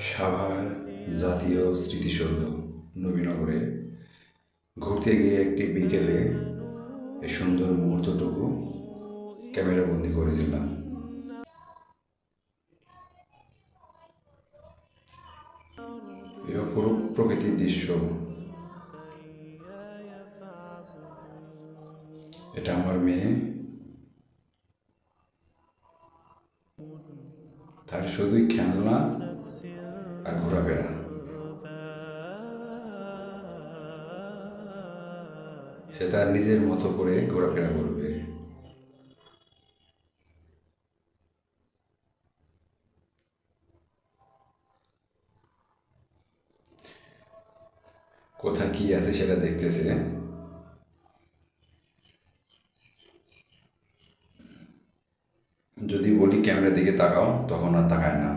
সাভার জাতীয় স্মৃতিসৌধ নবীনগরে ঘুরতে গিয়ে একটি বিকেলে এই সুন্দর মুহূর্তটুকু ক্যামেরাবন্দি করেছিলাম। এই অপরূপ প্রকৃতির দৃশ্য, এটা আমার মেয়ে, তার শুধুই খেলনা আর ঘোরাফেরা। সে তার নিজের মতো করে ঘোরাফেরা করবে। কোথায় কি আছে সেটা দেখতেছে। যদি বলি ক্যামেরার দিকে তাকাও, তখন আর তাকায় না।